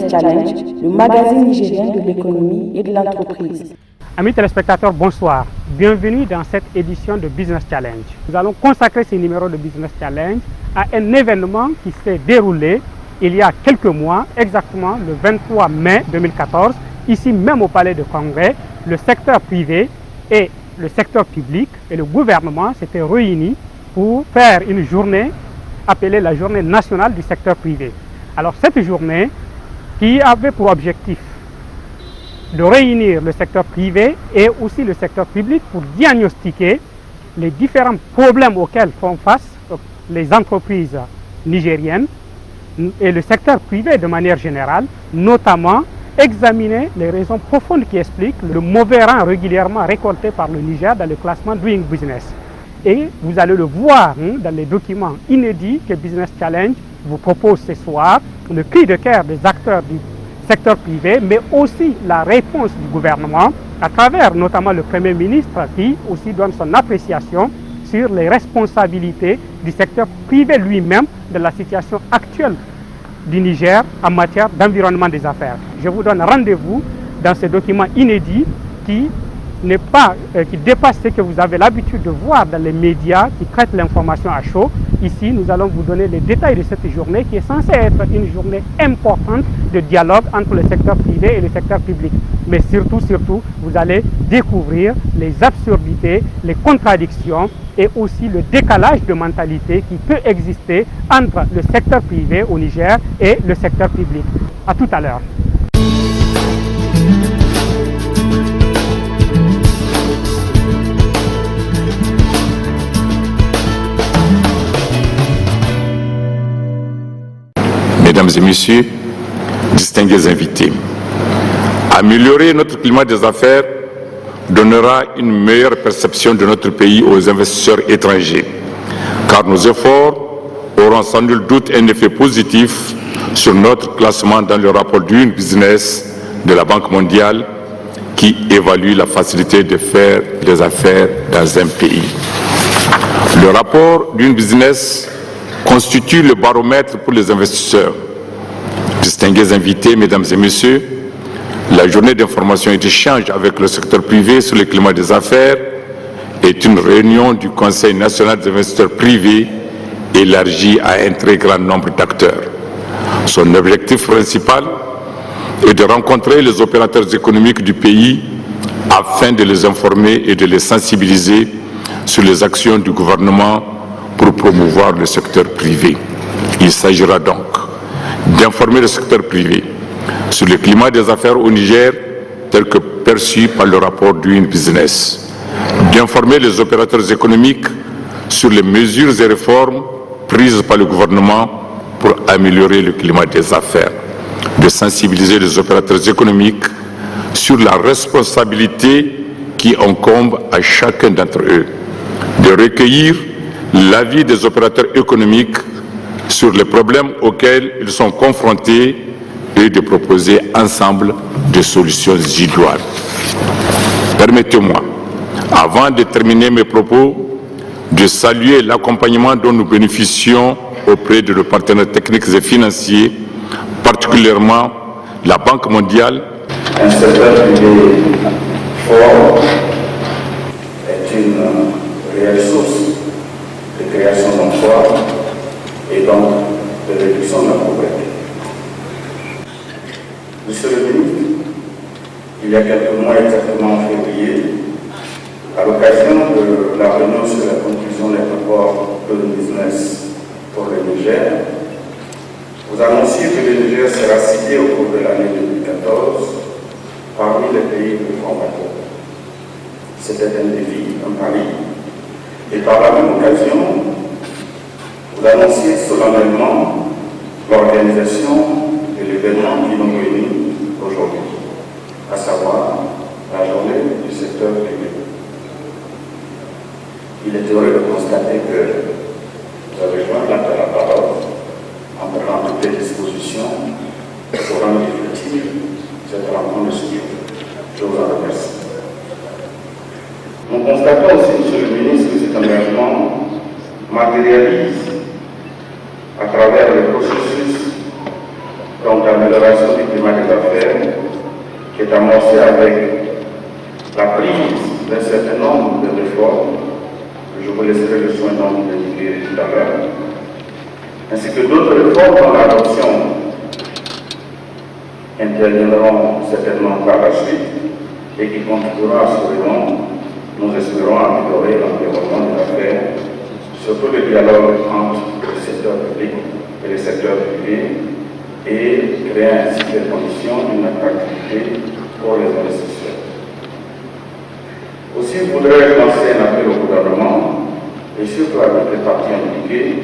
Business Challenge, le magazine nigérien de l'économie et de l'entreprise. Amis téléspectateurs, bonsoir. Bienvenue dans cette édition de Business Challenge. Nous allons consacrer ce numéro de Business Challenge à un événement qui s'est déroulé il y a quelques mois, exactement le 23 mai 2014, ici même au Palais de Congrès. Le secteur privé et le secteur public et le gouvernement s'étaient réunis pour faire une journée appelée la journée nationale du secteur privé. Alors cette journée qui avait pour objectif de réunir le secteur privé et aussi le secteur public pour diagnostiquer les différents problèmes auxquels font face les entreprises nigériennes et le secteur privé de manière générale, notamment examiner les raisons profondes qui expliquent le mauvais rang régulièrement récolté par le Niger dans le classement Doing Business. Et vous allez le voir dans les documents inédits que Business Challenge vous propose ce soir, le cri de cœur des acteurs du secteur privé, mais aussi la réponse du gouvernement, à travers notamment le Premier ministre qui aussi donne son appréciation sur les responsabilités du secteur privé lui-même de la situation actuelle du Niger en matière d'environnement des affaires. Je vous donne rendez-vous dans ce document inédit qui dépasse ce que vous avez l'habitude de voir dans les médias qui traitent l'information à chaud. Ici, nous allons vous donner les détails de cette journée qui est censée être une journée importante de dialogue entre le secteur privé et le secteur public. Mais surtout, vous allez découvrir les absurdités, les contradictions et aussi le décalage de mentalité qui peut exister entre le secteur privé au Niger et le secteur public. À tout à l'heure. Mesdames et messieurs, distingués invités, améliorer notre climat des affaires donnera une meilleure perception de notre pays aux investisseurs étrangers, car nos efforts auront sans nul doute un effet positif sur notre classement dans le rapport Doing Business de la Banque mondiale qui évalue la facilité de faire des affaires dans un pays. Le rapport Doing Business constitue le baromètre pour les investisseurs. Distingués invités, mesdames et messieurs, la journée d'information et d'échange avec le secteur privé sur le climat des affaires est une réunion du Conseil national des investisseurs privés élargie à un très grand nombre d'acteurs. Son objectif principal est de rencontrer les opérateurs économiques du pays afin de les informer et de les sensibiliser sur les actions du gouvernement pour promouvoir le secteur privé. Il s'agira donc d'informer le secteur privé sur le climat des affaires au Niger tel que perçu par le rapport Doing Business, d'informer les opérateurs économiques sur les mesures et réformes prises par le gouvernement pour améliorer le climat des affaires, de sensibiliser les opérateurs économiques sur la responsabilité qui incombe à chacun d'entre eux, de recueillir l'avis des opérateurs économiques sur les problèmes auxquels ils sont confrontés et de proposer ensemble des solutions idoines. Permettez-moi, avant de terminer mes propos, de saluer l'accompagnement dont nous bénéficions auprès de nos partenaires techniques et financiers, particulièrement la Banque mondiale. Un secteur privé fort est une réelle source de création d'emplois et donc de réduction de la pauvreté. Monsieur le ministre, il y a quelques mois, exactement en février, à l'occasion de la réunion sur la conclusion des rapports de business pour le Niger, vous annonciez que le Niger sera cité au cours de l'année 2014 parmi les pays de formateurs. C'était un défi, un pari. Et par la même occasion, vous annonciez solennellement l'organisation de l'événement qui nous réunit aujourd'hui, à savoir la journée du secteur privé. Il est heureux de constater que vous avez joint l'appel à parole en prenant toutes les dispositions pour rendre effective cette rencontre de ce jour. Je vous en remercie. Nous constatons aussi, Monsieur le ministre, que cet engagement matérialise à travers le processus d'entamer d'amélioration du climat des affaires qui est amorcée avec la prise d'un certain nombre de réformes, que je vous laisserai le soin d'indiquer tout à l'heure, ainsi que d'autres réformes dont l'adoption interviendront certainement par la suite et qui contribuera assurément, nous espérons, à améliorer l'environnement des affaires, surtout le dialogue entre le secteur public et le secteur privé, et créer ainsi les conditions d'une attractivité pour les investisseurs. Aussi, je voudrais lancer un appel au gouvernement et surtout à toutes les parties impliquées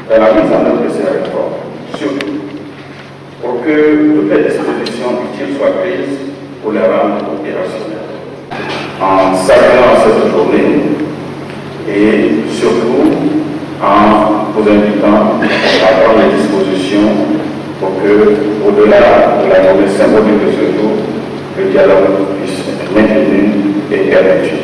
dans la mise en œuvre de ces réformes, surtout pour que toutes les dispositions utiles soient prises pour les rendre opérationnelles. En saluant cette journée et surtout en vous invitant à prendre les dispositions pour que, au-delà de la journée symbolique de ce jour, le dialogue puisse être maintenu et perpétué.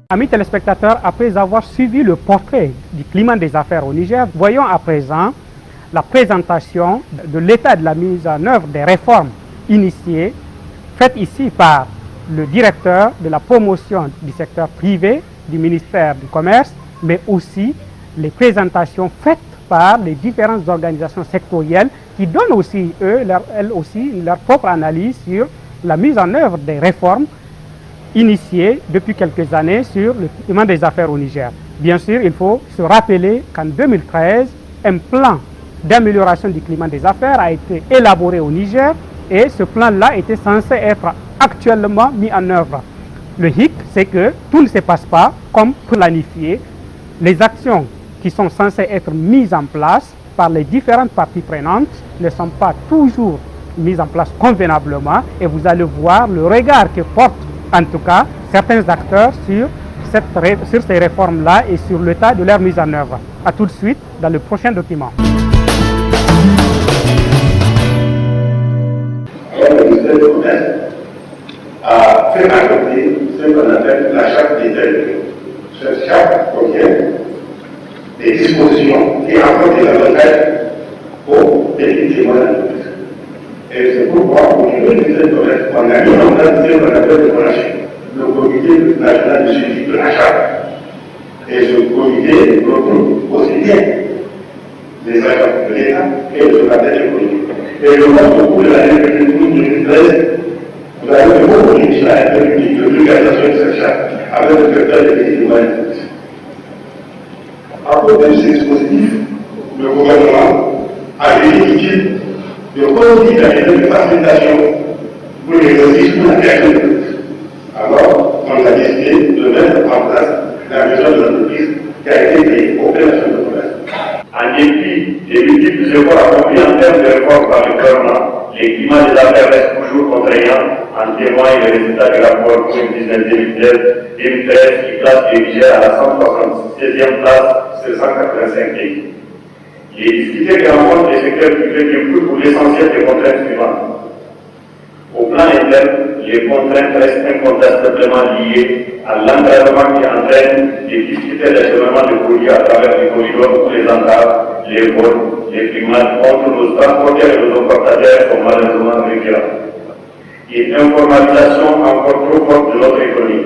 Amis téléspectateurs, après avoir suivi le portrait du climat des affaires au Niger, voyons à présent la présentation de l'état de la mise en œuvre des réformes initiées, faites ici par le directeur de la promotion du secteur privé du ministère du Commerce, mais aussi les présentations faites par les différentes organisations sectorielles qui donnent aussi, elles aussi, leur propre analyse sur la mise en œuvre des réformes initiées depuis quelques années sur le climat des affaires au Niger. Bien sûr, il faut se rappeler qu'en 2013, un plan d'amélioration du climat des affaires a été élaboré au Niger et ce plan-là était censé être actuellement mis en œuvre. Le hic, c'est que tout ne se passe pas comme planifié. Les actions qui sont censées être mises en place par les différentes parties prenantes ne sont pas toujours mises en place convenablement et vous allez voir le regard que portent en tout cas certains acteurs sur ces réformes-là et sur l'état de leur mise en œuvre. A tout de suite dans le prochain document. Le ministère du Commerce a fait adopter ce qu'on appelle la charte des territoires. Cette charte contient des dispositions qui apportent des avantages aux petites et moyennes entreprises. Et c'est pourquoi au niveau du ministère du Commerce, on a mis en place ce qu'on appelle le comité national de suivi de la charte. Et ce comité regroupe aussi bien les agents de l'État et les opérateurs économiques. Et je pense qu'au cours de l'année 2012-2013, vous avez de beaucoup d'initiatives à la publique de vulgarisation de cette charte avec le secteur des petites et moyennes entreprises. À côté de ces dispositifs, le gouvernement a jugé utile de conduire la méthode de facilitation pour l'exercice de la création d'entreprises. Alors, on a décidé de mettre en place la maison de l'entreprise qui a été créée auprès de la Chambre de commerce. En dépit des multiples efforts accomplis en termes de réforme par le gouvernement, les climats des affaires restent toujours contraignants, en témoignent les résultats du rapport pour une business 2013 qui classe le Niger à la 176e place sur 185 pays. Les difficultés que rencontrent les secteurs privés découlent pour l'essentiel des contraintes suivantes. Au plan interne, les contraintes restent incontestablement liées à l'encadrement qui entraîne des difficultés d'acheminement de produits à travers les corridors où les entraves, les vols, les primates entre nos transporteurs et nos importateurs sont malheureusement récurrents. Une informalisation encore trop forte de notre économie.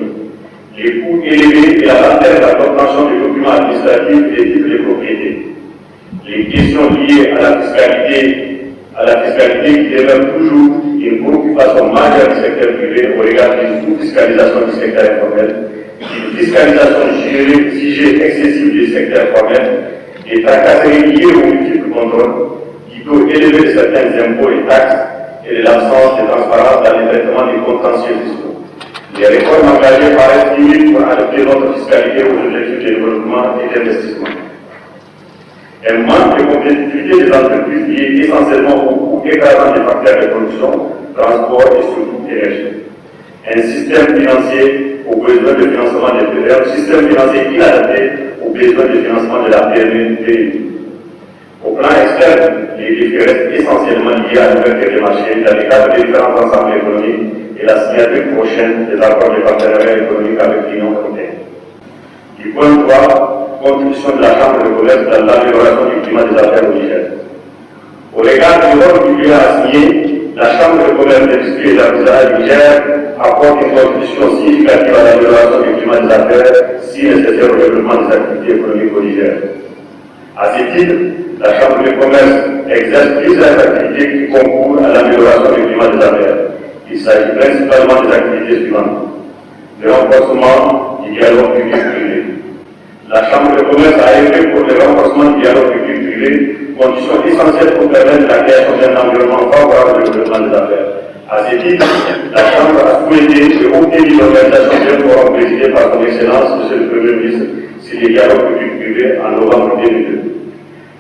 Les coûts élevés et la lenteur d'obtention des documents administratifs et des titres de propriété. Les questions liées à la fiscalité qui demeure toujours une préoccupation majeure du secteur privé au regard d'une sous-fiscalisation du secteur informel, une fiscalisation jugée excessive du secteur formel, des tracasseries liées aux multiples contrôles, du taux élevé de certains impôts et taxes et de l'absence de transparence dans le traitement des contentieux fiscaux. Les réformes engagées paraissent timides pour adapter notre fiscalité aux objectifs de développement et d'investissement. Un manque de compétitivité des entreprises lié essentiellement au coût écrasant des facteurs de production, transport et surtout énergie. Un système financier aux besoins de financement des PME, un système financier inadapté aux besoins de financement de la PME. Au plan externe, les défis restent essentiellement liés à l'ouverture des marchés dans le cadre des différents ensembles économiques et la signature prochaine des accords de partenariat économique avec l'Union européenne. Du point 3, contribution de la Chambre de commerce dans l'amélioration du climat des affaires au Niger. Au regard du rôle qu'il a assigné, la Chambre de commerce, d'industrie et d'artisanat du Niger apporte une contribution significative à l'amélioration du climat des affaires si nécessaire au développement des activités économiques au Niger. À ce titre, la Chambre de commerce exerce plusieurs activités qui concourent à l'amélioration du climat des affaires. Il s'agit principalement des activités suivantes. Le renforcement du dialogue public-privé. La Chambre de commerce a œuvré pour le renforcement du dialogue public-privé, condition essentielle pour permettre la création d'un environnement favorable au développement des affaires. À ce titre, la Chambre a souhaité obtenir l'organisation d'un forum présidé par son Excellence, M. le Premier ministre, sur les dialogues public-privé en novembre 2002.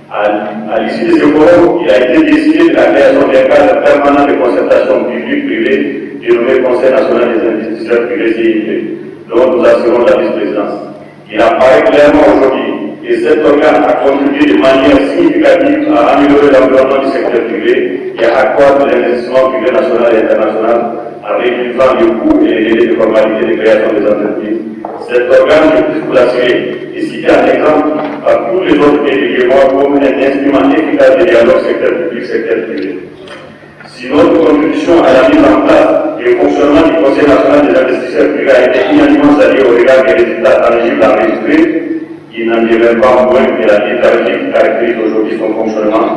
À l'issue de ce forum, il a été décidé de la création d'un cadre permanent de concertation publique-privée dénommé Conseil national des investisseurs privés CIP, dont nous assurons la vice-présidence. Il apparaît clairement aujourd'hui que cet organe a contribué de manière significative à améliorer l'environnement du secteur privé et à accroître l'investissement privé national et international en réduisant les coûts et les délais de formalité de création des entreprises. Cet organe, je puis vous l'assurer, est cité en exemple par tous les autres pays du monde comme un instrument efficace de dialogue secteur public-secteur privé. Si notre contribution à la mise en place et au fonctionnement du Conseil national des investisseurs privés a été unanimement saluée au regard des résultats tangibles enregistrés, il n'en demeure pas moins que la léthargie qui caractérise aujourd'hui son fonctionnement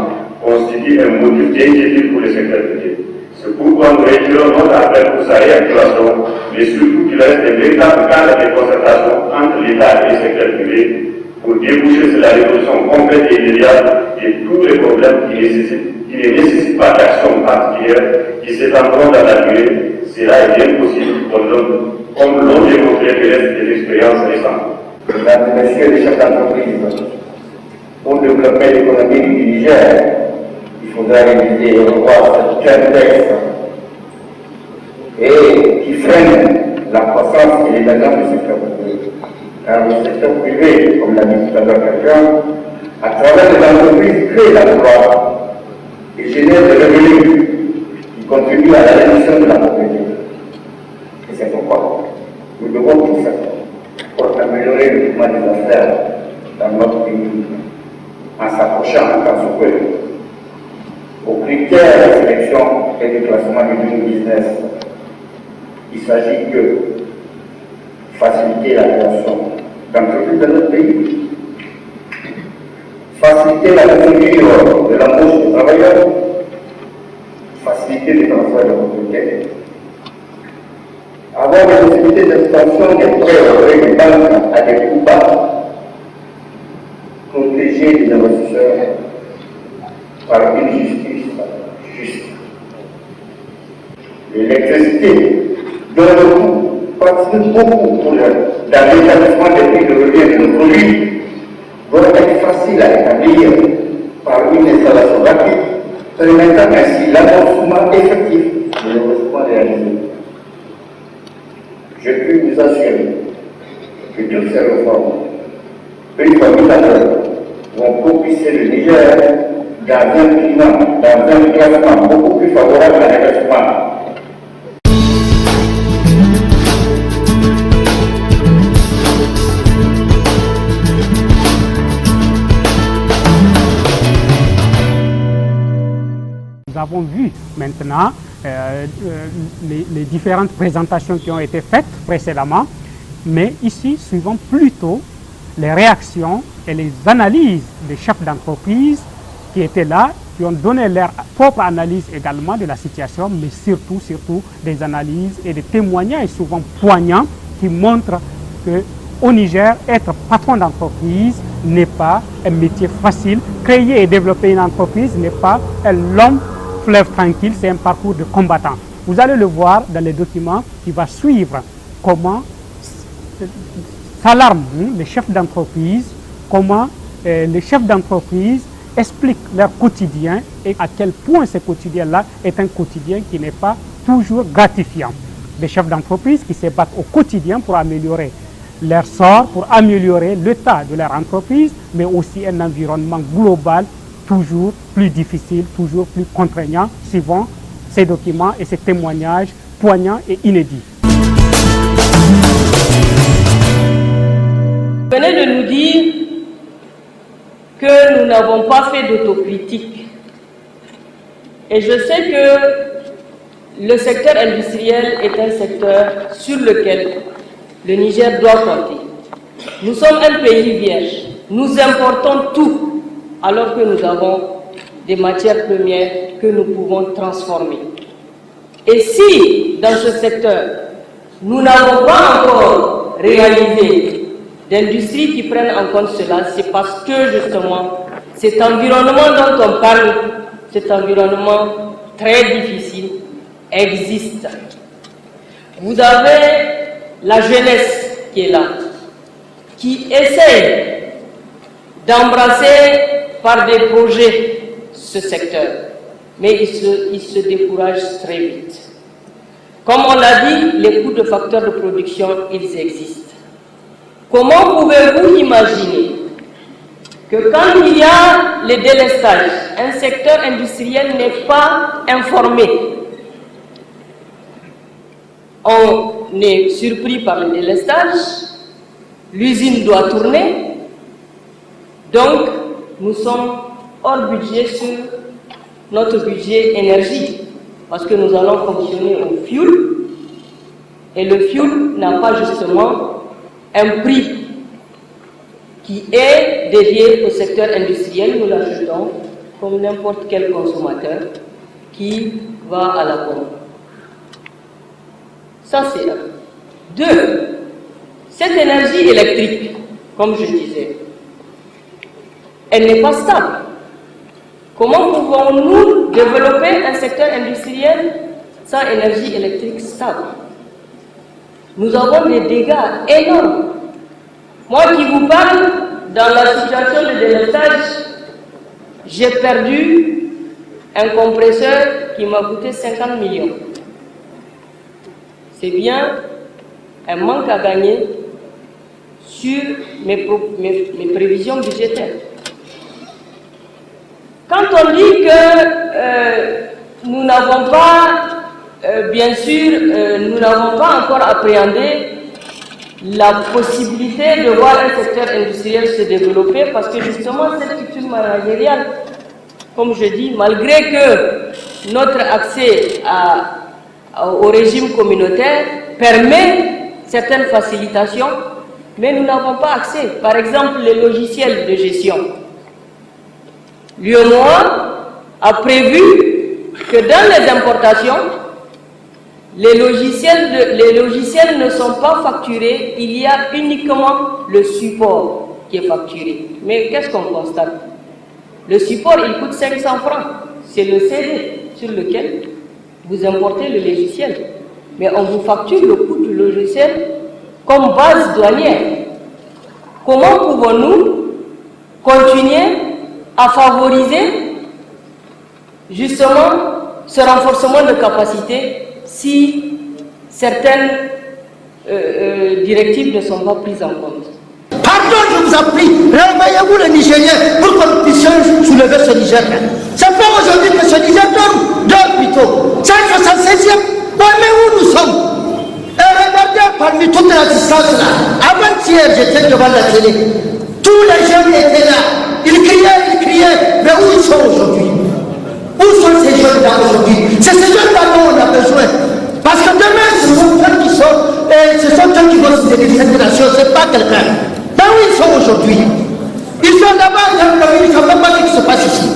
constitue un motif d'inquiétude pour le secteur privé. C'est pourquoi nous réitérons notre appel pour sa réactivation, mais surtout qu'il reste un véritable cadre de concertation entre l'État et le secteur privé pour déboucher sur la résolution complète et immédiate de tous les problèmes qui ne nécessitent pas d'action particulière, qui s'étendront dans la durée. Cela est bien possible, comme l'ont démontré des expériences récentes. Mesdames et messieurs les chefs d'entreprise, pour développer l'économie du Niger, il faudra réviser et revoir certains textes et qui freinent la croissance et l'émergence du secteur privé. Car le secteur privé, comme l'a dit tout à l'heure quelqu'un, à travers les entreprises, crée l'emploi et génère des revenus qui contribuent à la réduction de la pauvreté. Et c'est pourquoi nous devons tout faire pour améliorer le climat des affaires dans notre pays en s'approchant quand ce peut aux critères de sélection et de classement du Doing Business. Il s'agit de faciliter la création d'entreprises dans notre pays, faciliter la procédure de l'embauche des travailleurs, faciliter le transfert de propriété, avoir des possibilités d'extension des prêts auprès des banques à des coûts bas, protéger les investisseurs par une justice juste. L'électricité, dont le coût participe beaucoup dans l'établissement des prix de revient de nos produits, doit être facile à établir par une installation rapide, permettant ainsi l'amorcement effectif de l'investissement réalisé. Je puis vous assurer que toutes ces réformes, une fois mises en œuvre, vont propulser le Niger dans un climat, dans un classement beaucoup plus favorable à l'investissement. Nous avons vu maintenant les différentes présentations qui ont été faites précédemment, mais ici, suivons plutôt les réactions et les analyses des chefs d'entreprise qui étaient là, qui ont donné leur propre analyse également de la situation, mais surtout des analyses et des témoignages souvent poignants qui montrent qu'au Niger, être patron d'entreprise n'est pas un métier facile. Créer et développer une entreprise n'est pas un long fleuve tranquille, c'est un parcours de combattant. Vous allez le voir dans les documents qui va suivre comment s'alarment les chefs d'entreprise, comment les chefs d'entreprise expliquent leur quotidien et à quel point ce quotidien-là est un quotidien qui n'est pas toujours gratifiant. Des chefs d'entreprise qui se battent au quotidien pour améliorer leur sort, pour améliorer l'état de leur entreprise, mais aussi un environnement global toujours plus difficile, toujours plus contraignant, suivant ces documents et ces témoignages poignant et inédit. Vous venez de nous dire que nous n'avons pas fait d'autocritique. Et je sais que le secteur industriel est un secteur sur lequel le Niger doit compter. Nous sommes un pays vierge. Nous importons tout alors que nous avons des matières premières que nous pouvons transformer. Et si, dans ce secteur, nous n'avons pas encore réalisé d'industries qui prennent en compte cela, c'est parce que justement, cet environnement dont on parle, cet environnement très difficile, existe. Vous avez la jeunesse qui est là, qui essaye d'embrasser par des projets ce secteur, mais il se décourage très vite. Comme on l'a dit, les coûts de facteurs de production, ils existent. Comment pouvez-vous imaginer que quand il y a les délestages, un secteur industriel n'est pas informé? On est surpris par le délestage, l'usine doit tourner, donc nous sommes hors budget sur notre budget énergie, parce que nous allons fonctionner au fioul, et le fioul n'a pas justement un prix qui est dédié au secteur industriel. Nous l'achetons comme n'importe quel consommateur qui va à la pompe. Ça, c'est un. Deux, cette énergie électrique, comme je disais, elle n'est pas stable. Comment pouvons-nous développer un secteur industriel sans énergie électrique stable? Nous avons des dégâts énormes. Moi qui vous parle, dans la situation de délestage, j'ai perdu un compresseur qui m'a coûté 50 millions. C'est bien un manque à gagner sur mes prévisions budgétaires. Quand on dit que nous n'avons pas, bien sûr, nous n'avons pas encore appréhendé la possibilité de voir un secteur industriel se développer, parce que justement cette culture managériale, comme je dis, malgré que notre accès au régime communautaire permet certaines facilitations, mais nous n'avons pas accès. Par exemple, les logiciels de gestion. L'UEMOA a prévu que dans les importations, les logiciels ne sont pas facturés, il y a uniquement le support qui est facturé. Mais qu'est-ce qu'on constate? Le support, il coûte 500 francs. C'est le CD sur lequel vous importez le logiciel. Mais on vous facture le coût du logiciel comme base douanière. Comment pouvons-nous continuer à favoriser justement ce renforcement de capacité si certaines directives ne sont pas prises en compte? Pardon, je vous en prie, réveillez-vous les Nigériens pour qu'on puisse soulever ce Niger. C'est pas aujourd'hui que ce Niger dort plutôt. C'est le 76e, mais où nous sommes? Et regardez parmi toute l'assistance là, avant-hier j'étais devant la télé, tous les jeunes étaient là, ils criaient, mais où ils sont aujourd'hui? Où sont ces jeunes-là aujourd'hui? C'est ces jeunes-là dont on a besoin. Parce que demain, ce sont eux qui vont se délivrer cette nation, c'est pas quelqu'un. Ben où ils sont aujourd'hui? Ils sont là-bas dans le pays, ils ne savent même pas ce qui se passe ici.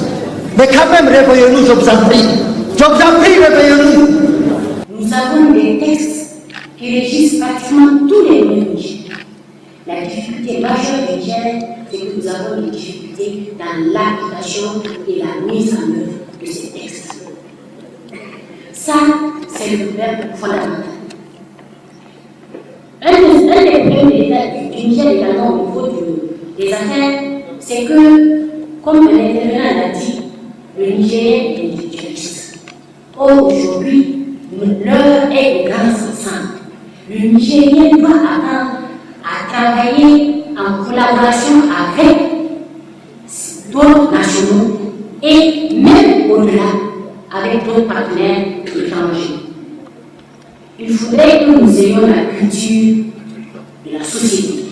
Mais quand même, réveillez-nous, je vous en prie. Je vous en prie, réveillez-nous. Nous avons des textes qui régissent pratiquement tous les métiers. La difficulté majeure du Niger, c'est que nous avons des difficultés dans l'application et la mise en œuvre de ces textes. Ça, c'est le problème fondamental. Un des problèmes du Niger également au niveau des affaires, c'est que, comme l'intervenant l'a dit, le Nigérien est individualiste. Or, aujourd'hui, l'heure est au grand ensemble. Le Nigérien doit apprendre à travailler en collaboration avec d'autres nationaux et même au-delà avec d'autres partenaires étrangers. il faudrait que nous ayons la culture de la société.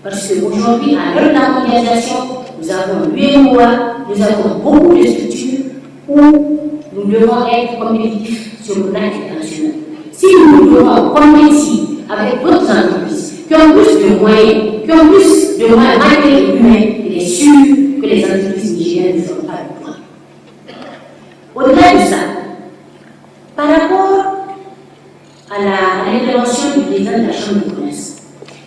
Parce qu'aujourd'hui, à l'heure de la mondialisation, nous avons l'UEMOA, nous avons beaucoup de structures où nous devons être compétitifs sur le plan international. Si nous devons compétir avec d'autres entreprises qui ont plus de moyens matériels et humains, il est sûr que les entreprises nigériennes ne feront pas le point. Au-delà de ça, par rapport à l'intervention du président de la Chambre de commerce,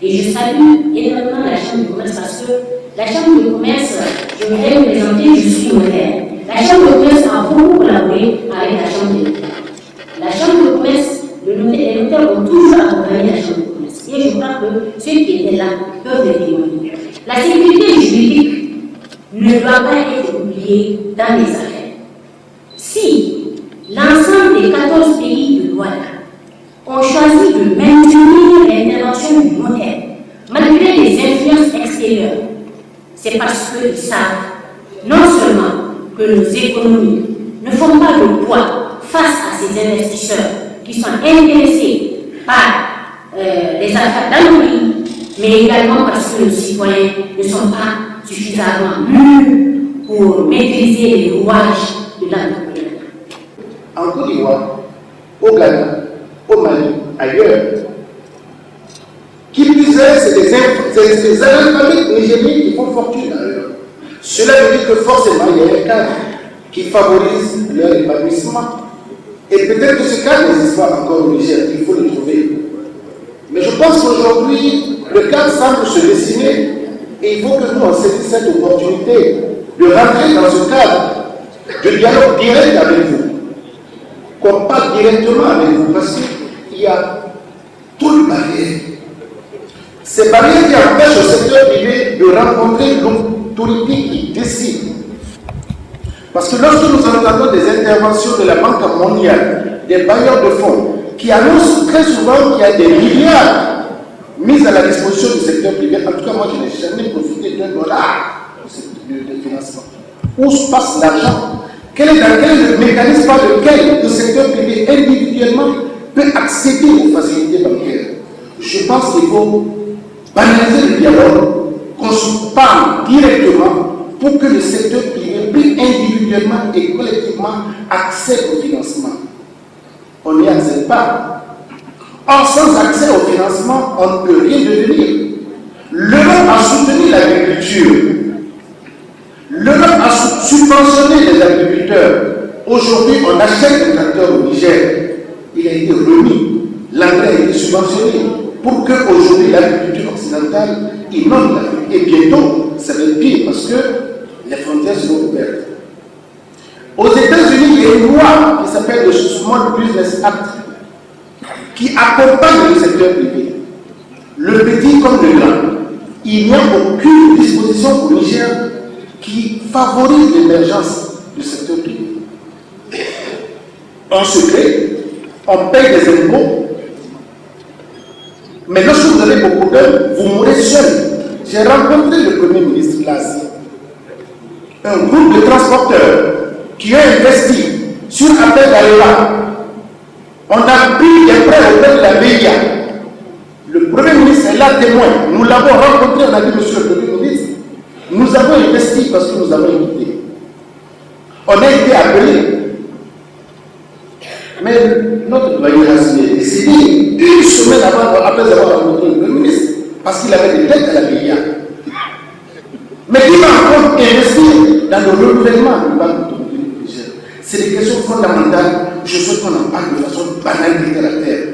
et je salue énormément la Chambre de commerce parce que la Chambre de commerce, je voudrais vous présenter, je suis notaire. La Chambre de commerce a beaucoup collaboré avec la Chambre de notaires. La Chambre de commerce, les notaires ont toujours accompagné la Chambre de commerce. Et je crois que ceux qui étaient là peuvent le témoigner. La sécurité juridique ne doit pas être oubliée dans les affaires. Si l'ensemble des 14 pays de loi ont choisi de maintenir l'intervention du notaire, malgré les influences extérieures, c'est parce qu'ils savent non seulement que nos économies ne font pas le poids face à ces investisseurs qui sont intéressés par les affaires dans le pays, mais également parce que nos citoyens ne sont pas suffisamment mûrs pour maîtriser les rouages de l'entrepreneuriat. En Côte d'Ivoire, au Ghana, au Mali, ailleurs, qui plus est, c'est des analphabètes nigériens qui font fortune d'ailleurs. Cela veut dire que forcément, il y a un cadre qui favorise leur épanouissement. Et peut-être que ce cadre n'existe pas encore au Niger, il faut le trouver. Mais je pense qu'aujourd'hui, le cadre semble se dessiner et il faut que nous, on saisisse cette opportunité de rentrer dans ce cadre de dialogue direct avec vous. Qu'on parle directement avec vous parce qu'il y a toutes les barrières. Ces barrières qui empêchent au secteur privé de rencontrer l'autorité qui décide. Parce que lorsque nous entendons des interventions de la Banque mondiale, des bailleurs de fonds, qui annoncent très souvent qu'il y a des milliards mis à la disposition du secteur privé, en tout cas moi je n'ai jamais profité d'un dollar de financement. Où se passe l'argent? Quel est le mécanisme par lequel le secteur privé individuellement peut accéder aux facilités bancaires? Je pense qu'il faut banaliser le dialogue, qu'on se parle directement pour que le secteur privé puisse individuellement et collectivement accéder au financement. On n'y accède pas. Or, sans accès au financement, on ne peut rien devenir. L'Europe a soutenu l'agriculture. L'Europe a subventionné les agriculteurs. Aujourd'hui, on achète un tracteur au Niger. Il a été remis. L'engrais a été subventionné pour qu'aujourd'hui l'agriculture occidentale inonde l'Afrique. Et bientôt, ça va être pire parce que les frontières seront ouvertes. Aux États-Unis, il y a une loi qui s'appelle le Small Business Act qui accompagne le secteur privé, le petit comme le grand. Il n'y a aucune disposition au Niger qui favorise l'émergence du secteur privé. En secret, on paye des impôts, mais lorsque vous avez beaucoup d'heures, vous mourrez seul. J'ai rencontré le Premier ministre Glass, un groupe de transporteurs qui a investi sur appel d'Arewa. On a pris des prêts auprès de la BIA. Le Premier ministre est là témoin. Nous l'avons rencontré, on a dit, monsieur le Premier ministre, nous avons investi parce que nous avons invité. On a été appelés. Mais notre doyen a décidé une semaine après avoir rencontré le Premier ministre, parce qu'il avait des dettes à la BIA. Mais il va encore investir dans le renouvellement du banque automobile du Niger. C'est des questions fondamentales. Je souhaite qu'on en parle de façon banale et terre à terre.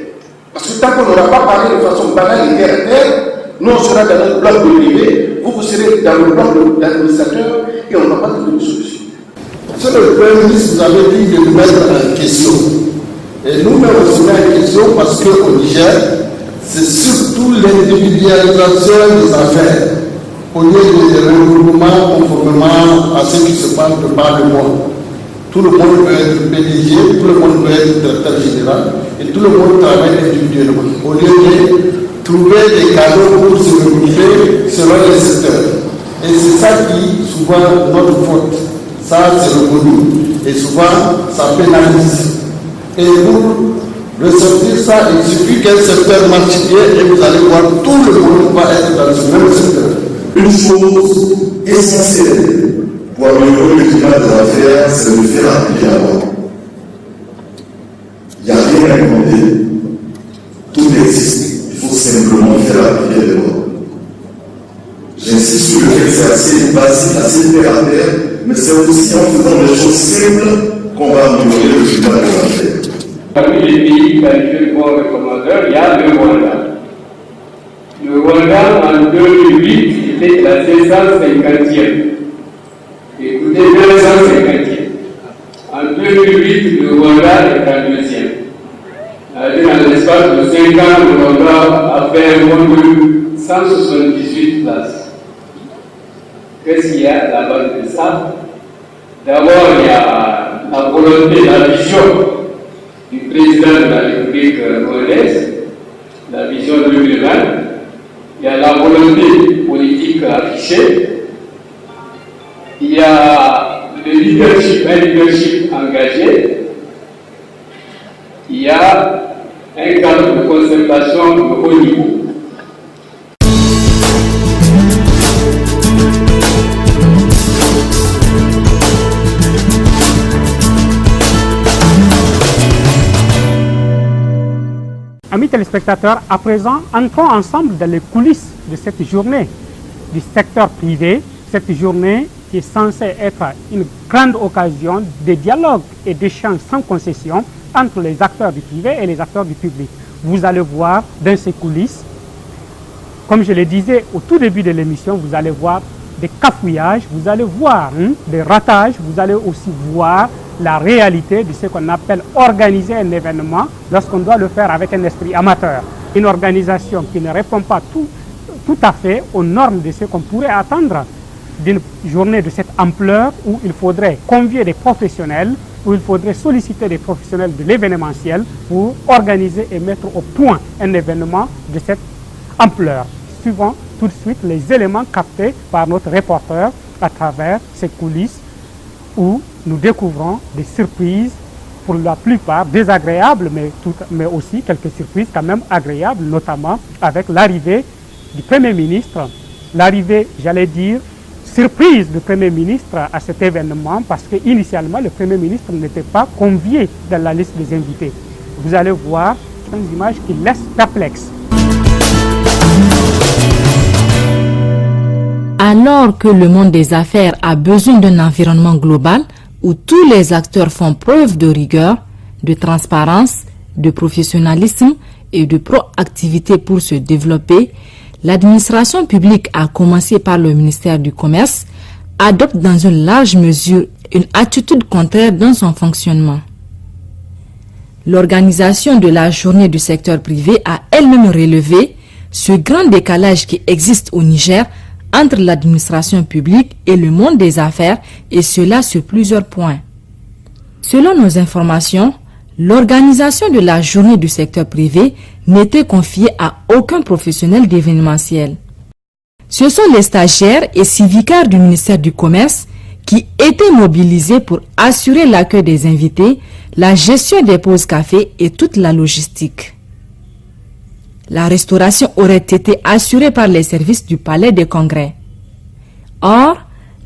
Parce que tant qu'on n'aura pas parlé de façon banale et terre à terre, nous on sera dans notre bloc de privé, vous serez dans le bloc de l'administrateur et on ne va pas trouver de solution. Monsieur le Premier ministre, vous avez dit de nous mettre en question. Et nous mettons aussi en question parce qu'au Niger, c'est surtout l'individualisation des affaires au lieu de regroupement conformément à ce qui se passe de par le monde. Tout le monde peut être PDG, tout le monde peut être directeur général et tout le monde travaille individuellement. Au lieu de trouver des cadeaux pour se regrouper selon les secteurs. Et c'est ça qui, souvent, notre faute. Ça, c'est reconnu. Et souvent, ça pénalise. Et pour ressortir ça, il suffit qu'un secteur marche bien et vous allez voir tout le monde va être dans ce même secteur. Une chose essentielle pour améliorer le climat des affaires, c'est de faire appliquer la loi. Il n'y a rien à demander. Tout existe. Il faut simplement faire appliquer les lois. J'insiste sur le fait que c'est assez basique, assez terre à terre, mais c'est aussi en faisant des choses simples qu'on va améliorer le climat des affaires. Parmi les pays qualifiés comme recommandeurs, il y a le Rwanda. Le Rwanda, en 2008, était classé 150e. Écoutez, 250e. En 2008, le Rwanda est en deuxième. Dans l'espace de 5 ans, le Rwanda a fait un monde de 178 places. Qu'est-ce qu'il y a à la base de ça? D'abord, il y a la volonté, la vision du président de la République rwandaise, la vision 2020. Il y a la volonté politique affichée. Il y a le leadership, un leadership engagé. Il y a un cadre de concertation de haut niveau. Amis téléspectateurs, à présent, entrons ensemble dans les coulisses de cette journée du secteur privé, cette journée qui est censée être une grande occasion de dialogue et d'échange sans concession entre les acteurs du privé et les acteurs du public. Vous allez voir dans ces coulisses, comme je le disais au tout début de l'émission, vous allez voir des cafouillages, vous allez voir des ratages, vous allez aussi voir la réalité de ce qu'on appelle organiser un événement lorsqu'on doit le faire avec un esprit amateur. Une organisation qui ne répond pas tout à fait aux normes de ce qu'on pourrait attendre d'une journée de cette ampleur où il faudrait convier des professionnels, où il faudrait solliciter des professionnels de l'événementiel pour organiser et mettre au point un événement de cette ampleur. Suivant tout de suite les éléments captés par notre reporter à travers ces coulisses où nous découvrons des surprises, pour la plupart désagréables, mais aussi quelques surprises quand même agréables, notamment avec l'arrivée du Premier ministre, l'arrivée, j'allais dire, surprise du Premier ministre à cet événement, parce qu'initialement, le Premier ministre n'était pas convié dans la liste des invités. Vous allez voir une image qui laisse perplexe. Alors que le monde des affaires a besoin d'un environnement global où tous les acteurs font preuve de rigueur, de transparence, de professionnalisme et de proactivité pour se développer, l'administration publique, à commencer par le ministère du Commerce, adopte dans une large mesure une attitude contraire dans son fonctionnement. L'organisation de la journée du secteur privé a elle-même relevé ce grand décalage qui existe au Niger entre l'administration publique et le monde des affaires, et cela sur plusieurs points. Selon nos informations, l'organisation de la journée du secteur privé n'était confiée à aucun professionnel d'événementiel. Ce sont les stagiaires et civicaires du ministère du Commerce qui étaient mobilisés pour assurer l'accueil des invités, la gestion des pauses café et toute la logistique. La restauration aurait été assurée par les services du Palais des Congrès. Or,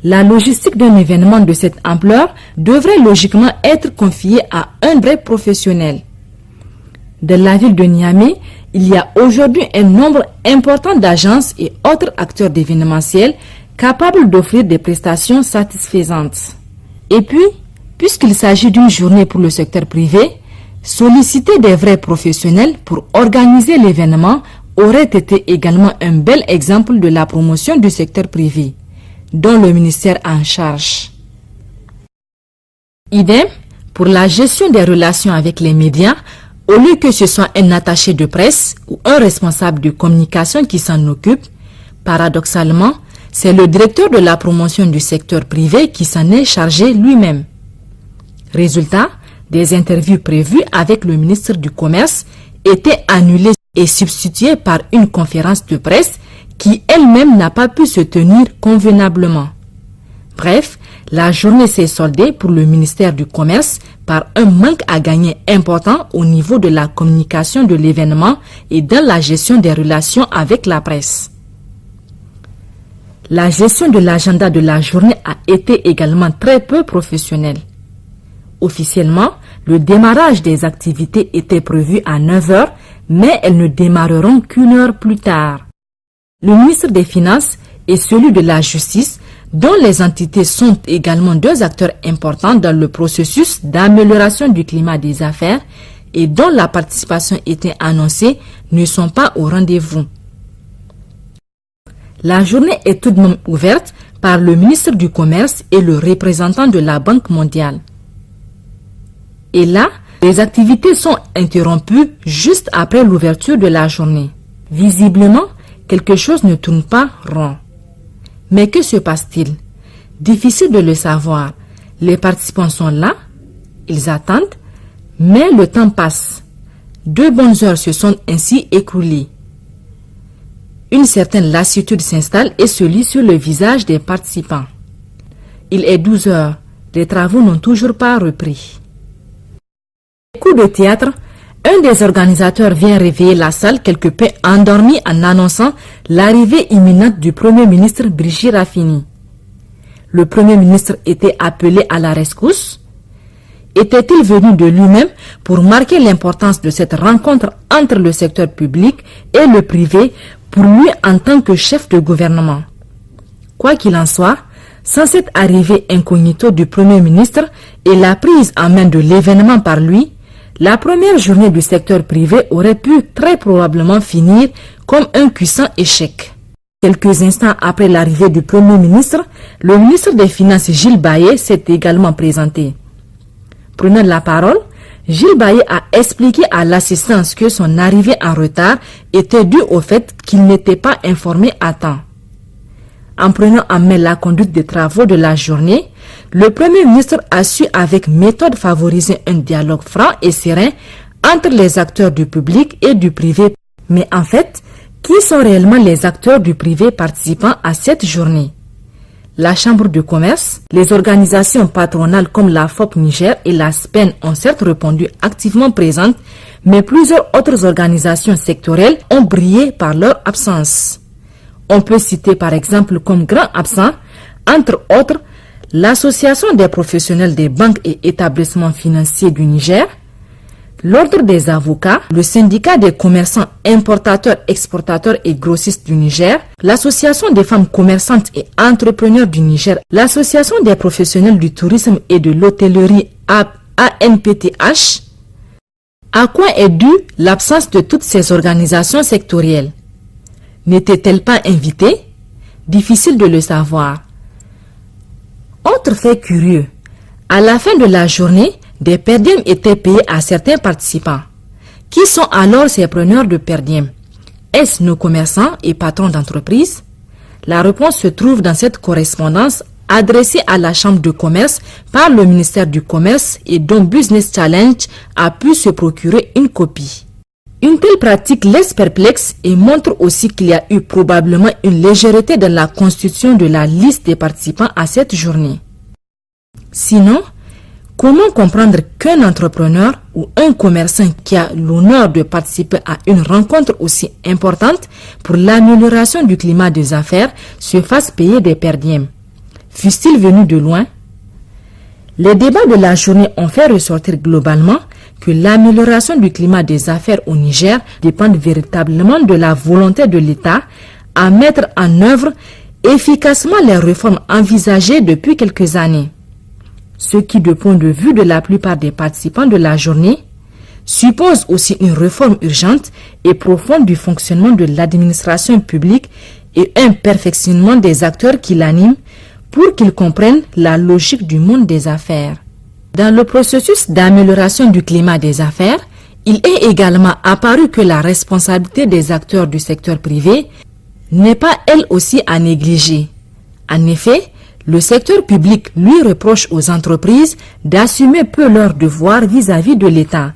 la logistique d'un événement de cette ampleur devrait logiquement être confiée à un vrai professionnel. Dans la ville de Niamey, il y a aujourd'hui un nombre important d'agences et autres acteurs d'événementiel capables d'offrir des prestations satisfaisantes. Et puis, puisqu'il s'agit d'une journée pour le secteur privé, solliciter des vrais professionnels pour organiser l'événement aurait été également un bel exemple de la promotion du secteur privé, dont le ministère a en charge. Idem pour la gestion des relations avec les médias, au lieu que ce soit un attaché de presse ou un responsable de communication qui s'en occupe, paradoxalement, c'est le directeur de la promotion du secteur privé qui s'en est chargé lui-même. Résultat, des interviews prévues avec le ministre du Commerce étaient annulées et substituées par une conférence de presse qui elle-même n'a pas pu se tenir convenablement. Bref, La journée s'est soldée pour le ministère du Commerce par un manque à gagner important au niveau de la communication de l'événement et dans la gestion des relations avec la presse. La gestion de l'agenda de la journée a été également très peu professionnelle. Officiellement, le démarrage des activités était prévu à 9 h, mais elles ne démarreront qu'1 heure plus tard. Le ministre des Finances et celui de la Justice, dont les entités sont également deux acteurs importants dans le processus d'amélioration du climat des affaires et dont la participation était annoncée, ne sont pas au rendez-vous. La journée est tout de même ouverte par le ministre du Commerce et le représentant de la Banque mondiale. Et là, les activités sont interrompues juste après l'ouverture de la journée. Visiblement, quelque chose ne tourne pas rond. Mais que se passe-t-il? Difficile de le savoir. Les participants sont là, ils attendent, mais le temps passe. 2 bonnes heures se sont ainsi écoulées. Une certaine lassitude s'installe et se lit sur le visage des participants. Il est 12 heures, les travaux n'ont toujours pas repris. Coup de théâtre, un des organisateurs vient réveiller la salle quelque peu endormie en annonçant l'arrivée imminente du Premier ministre Brigitte Raffini. Le Premier ministre était appelé à la rescousse. Était-il venu de lui-même pour marquer l'importance de cette rencontre entre le secteur public et le privé pour lui en tant que chef de gouvernement? Quoi qu'il en soit, sans cette arrivée incognito du Premier ministre et la prise en main de l'événement par lui, la première journée du secteur privé aurait pu très probablement finir comme un cuisant échec. Quelques instants après l'arrivée du Premier ministre, le ministre des Finances Gilles Bayet s'est également présenté. Prenant la parole, Gilles Bayet a expliqué à l'assistance que son arrivée en retard était due au fait qu'il n'était pas informé à temps. En prenant en main la conduite des travaux de la journée, le Premier ministre a su avec méthode favoriser un dialogue franc et serein entre les acteurs du public et du privé. Mais en fait, qui sont réellement les acteurs du privé participant à cette journée? La Chambre de commerce, les organisations patronales comme la FOP Niger et la SPEN ont certes répondu activement présentes, mais plusieurs autres organisations sectorielles ont brillé par leur absence. On peut citer par exemple comme grand absent, entre autres, l'Association des professionnels des banques et établissements financiers du Niger, l'Ordre des avocats, le syndicat des commerçants importateurs, exportateurs et grossistes du Niger, l'Association des femmes commerçantes et entrepreneurs du Niger, l'Association des professionnels du tourisme et de l'hôtellerie ANPTH. À quoi est due l'absence de toutes ces organisations sectorielles? N'étaient-elles pas invitées? Difficile de le savoir. Autre fait curieux, à la fin de la journée, des per diem étaient payés à certains participants. Qui sont alors ces preneurs de per diem? Est-ce nos commerçants et patrons d'entreprise? La réponse se trouve dans cette correspondance adressée à la Chambre de commerce par le ministère du Commerce et dont Business Challenge a pu se procurer une copie. Une telle pratique laisse perplexe et montre aussi qu'il y a eu probablement une légèreté dans la constitution de la liste des participants à cette journée. Sinon, comment comprendre qu'un entrepreneur ou un commerçant qui a l'honneur de participer à une rencontre aussi importante pour l'amélioration du climat des affaires se fasse payer des per diem? Fussent-ils venus de loin? Les débats de la journée ont fait ressortir globalement que l'amélioration du climat des affaires au Niger dépend véritablement de la volonté de l'État à mettre en œuvre efficacement les réformes envisagées depuis quelques années. Ce qui, du point de vue de la plupart des participants de la journée, suppose aussi une réforme urgente et profonde du fonctionnement de l'administration publique et un perfectionnement des acteurs qui l'animent pour qu'ils comprennent la logique du monde des affaires. Dans le processus d'amélioration du climat des affaires, il est également apparu que la responsabilité des acteurs du secteur privé n'est pas elle aussi à négliger. En effet, le secteur public lui reproche aux entreprises d'assumer peu leurs devoirs vis-à-vis de l'État,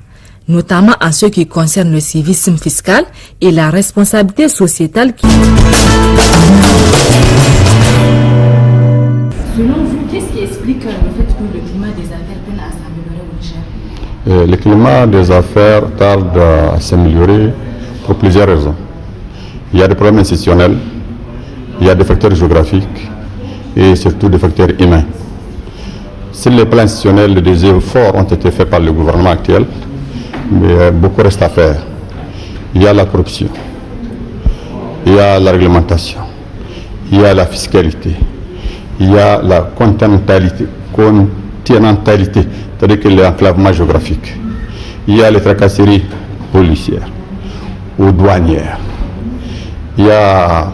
notamment en ce qui concerne le civisme fiscal et la responsabilité sociétale. Selon vous, qu'est-ce qui explique explique le fait que le climat des affaires peine à s'améliorer au Niger? Le climat des affaires tarde à s'améliorer pour plusieurs raisons. Il y a des problèmes institutionnels, il y a des facteurs géographiques et surtout des facteurs humains. Sur le plan institutionnel, des efforts ont été faits par le gouvernement actuel, mais beaucoup reste à faire. Il y a la corruption, il y a la réglementation, il y a la fiscalité, il y a la continentalité, c'est-à-dire que l'enclavement géographique. Il y a les tracasseries policières ou douanières. Il y a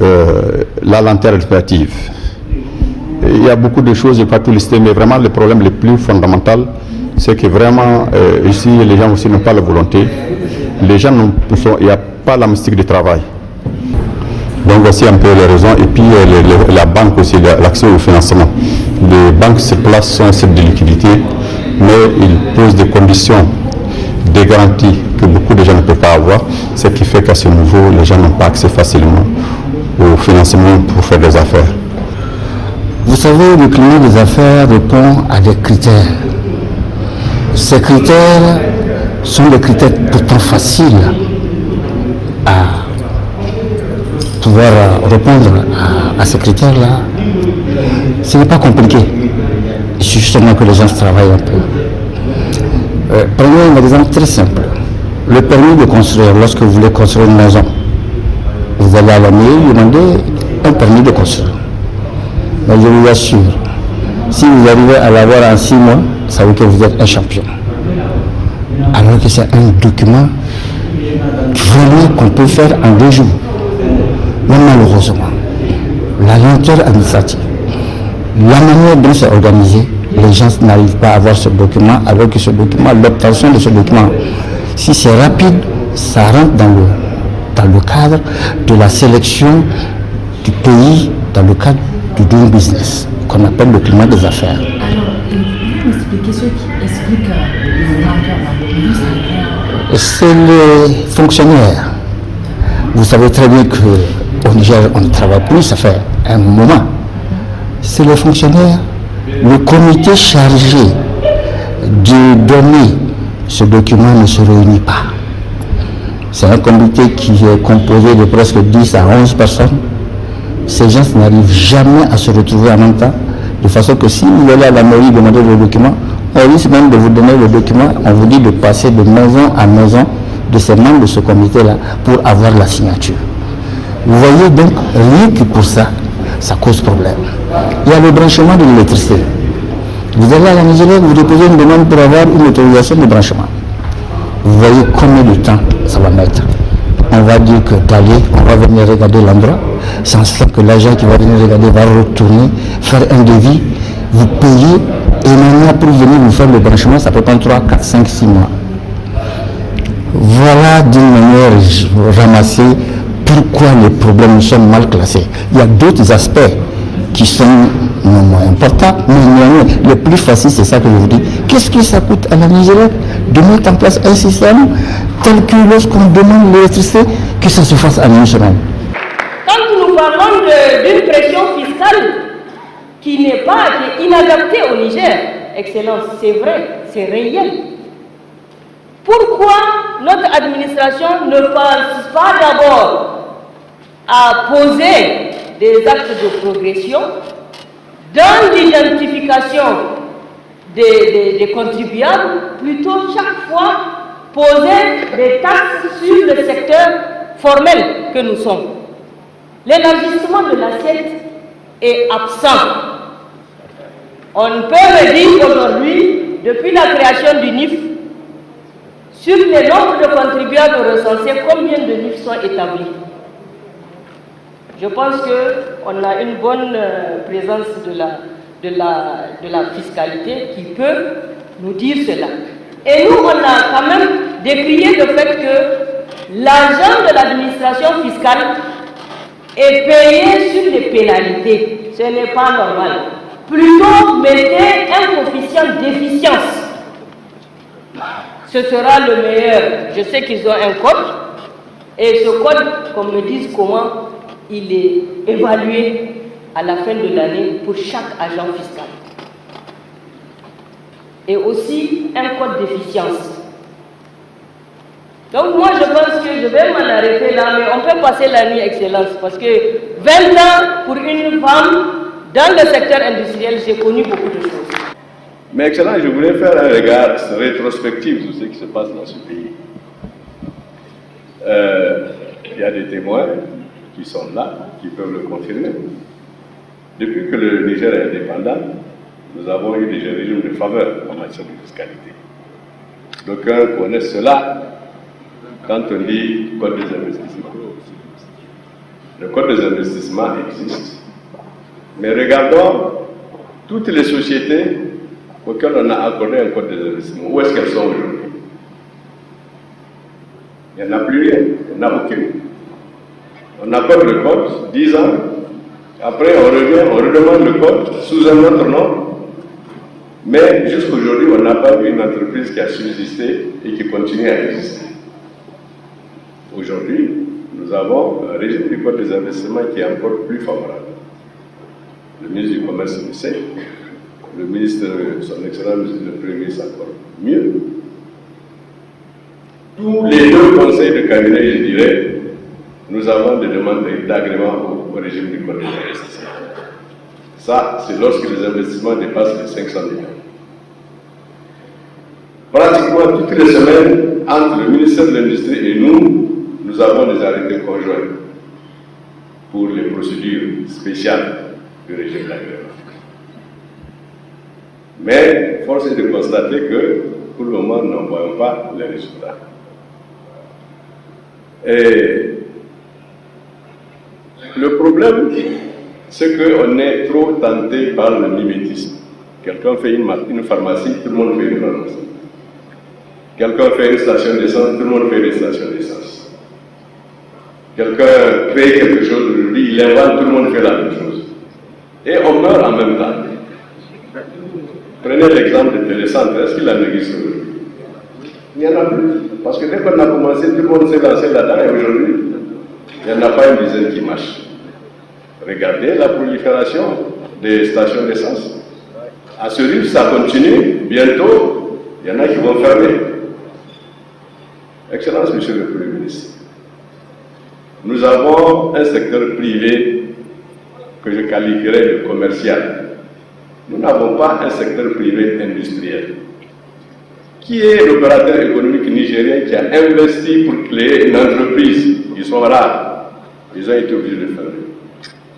la lenteur administrative. Il y a beaucoup de choses, je ne vais pas tout lister, mais vraiment le problème le plus fondamental, c'est que vraiment, ici, les gens aussi n'ont pas la volonté. Les gens il n'y a pas la mystique du travail. Donc voici un peu les raisons. Et puis la banque aussi, l'accès au financement. Les banques sur place sont cette de liquidité, mais ils posent des conditions, des garanties que beaucoup de gens ne peuvent pas avoir, ce qui fait qu'à ce niveau, les gens n'ont pas accès facilement au financement pour faire des affaires. Vous savez, le climat des affaires répond à des critères. Ces critères sont des critères pourtant faciles à pouvoir répondre à ces critères-là. Ce n'est pas compliqué. Il suffit justement que les gens travaillent un peu. Prenons un exemple très simple. Le permis de construire, lorsque vous voulez construire une maison, vous allez à la mairie demander un permis de construire. Mais je vous assure, si vous arrivez à l'avoir en 6 mois, ça veut dire que vous êtes un champion. Alors que c'est un document vraiment qu'on peut faire en 2 jours. Mais malheureusement, la lenteur administrative, la manière dont c'est organisé, les gens n'arrivent pas à avoir ce document, alors que ce document, l'obtention de ce document, si c'est rapide, ça rentre dans le cadre de la sélection du pays, dans le cadre du doing business, qu'on appelle le climat des affaires. Alors, vous expliquer ce qui explique le lenteur? C'est les fonctionnaires. Vous savez très bien qu'au Niger, on ne travaille plus, ça fait un moment. C'est les fonctionnaires, le comité chargé de donner ce document ne se réunit pas. C'est un comité qui est composé de presque 10 à 11 personnes. Ces gens n'arrivent jamais à se retrouver en même temps, de façon que si vous allez à la mairie demander le document, on risque même de vous donner le document, on vous dit de passer de maison à maison de ces membres de ce comité-là pour avoir la signature. Vous voyez donc, rien que pour ça, ça cause problème. Il y a le branchement de l'électricité. Vous allez à la Nigeria, vous déposez une demande pour avoir une autorisation de branchement. Vous voyez combien de temps ça va mettre. On va dire que d'aller, on va venir regarder l'endroit, sans que l'agent qui va venir regarder va retourner, faire un devis, vous payez, et maintenant pour venir vous faire le branchement, ça peut prendre 3, 4, 5, 6 mois. Voilà d'une manière ramassée pourquoi les problèmes sont mal classés. Il y a d'autres aspects qui sont moins importants, mais le plus facile, c'est ça que je vous dis. Qu'est-ce que ça coûte à la Nigeria de mettre en place un système tel que lorsqu'on demande l'électricité, que ça se fasse en une semaine? Quand nous parlons d'une pression fiscale qui n'est inadaptée au Niger, Excellence, c'est vrai, c'est réel. Pourquoi notre administration ne pense pas d'abord à poser des actes de progression dans l'identification des contribuables, plutôt chaque fois poser des taxes sur le secteur formel que nous sommes? L'élargissement de l'assiette est absent. On peut me dire aujourd'hui, depuis la création du NIF, sur les nombres de contribuables recensés, combien de NIF sont établis? Je pense qu'on a une bonne présence de la fiscalité qui peut nous dire cela. Et nous, on a quand même décrié le fait que l'argent de l'administration fiscale est payé sur les pénalités. Ce n'est pas normal. Plutôt, mettez un coefficient d'efficience. Ce sera le meilleur. Je sais qu'ils ont un code, et ce code, qu'on me dise comment il est évalué à la fin de l'année pour chaque agent fiscal. Et aussi un code d'efficience. Donc moi je pense que je vais m'en arrêter là, mais on peut passer la nuit excellence parce que 20 ans pour une femme dans le secteur industriel, j'ai connu beaucoup de choses. Mais Excellence, je voulais faire un regard rétrospectif sur ce qui se passe dans ce pays. Il y a des témoins qui sont là, qui peuvent le confirmer. Depuis que le Niger est indépendant, nous avons eu des régimes de faveur en matière de fiscalité. D'aucuns connaissent cela quand on dit Code des investissements. Le Code des investissements existe. Mais regardons toutes les sociétés auxquelles on a accordé un Code des investissements. Où est-ce qu'elles sont aujourd'hui? Il n'y en a plus rien, il n'y en a aucune. On accorde le code, 10 ans, après on revient, on redemande le code sous un autre nom, mais jusqu'aujourd'hui on n'a pas vu une entreprise qui a subsisté et qui continue à exister. Aujourd'hui, nous avons un régime du code des investissements qui est encore plus favorable. Le ministre du Commerce le sait, le ministre, son excellence, le Premier ministre encore mieux. Tous les deux conseils de cabinet, je dirais, nous avons des demandes d'agrément au régime du code des investissements. Ça, c'est lorsque les investissements dépassent les 500 millions. Pratiquement toutes les semaines, entre le ministère de l'Industrie et nous avons des arrêtés conjoints pour les procédures spéciales du régime d'agrément. Mais force est de constater que, pour le moment, nous n'en voyons pas les résultats. Et le problème, c'est qu'on est trop tenté par le mimétisme. Quelqu'un fait une pharmacie, tout le monde fait une pharmacie. Quelqu'un fait une station d'essence, tout le monde fait une station d'essence. Quelqu'un crée quelque chose, il invente, tout le monde fait la même chose. Et on meurt en même temps. Prenez l'exemple de Télécentre, est-ce qu'il en existe aujourd'hui? Il n'y en a plus. Parce que dès qu'on a commencé, tout le monde s'est lancé là-dedans et aujourd'hui, il n'y en a pas une dizaine qui marche. Regardez la prolifération des stations d'essence. À ce rythme, ça continue. Bientôt, il y en a qui vont fermer. Excellence, Monsieur le Premier ministre. Nous avons un secteur privé que je qualifierais de commercial. Nous n'avons pas un secteur privé industriel. Qui est l'opérateur économique nigérien qui a investi pour créer une entreprise? Ils sont rares. Ils ont été obligés de fermer.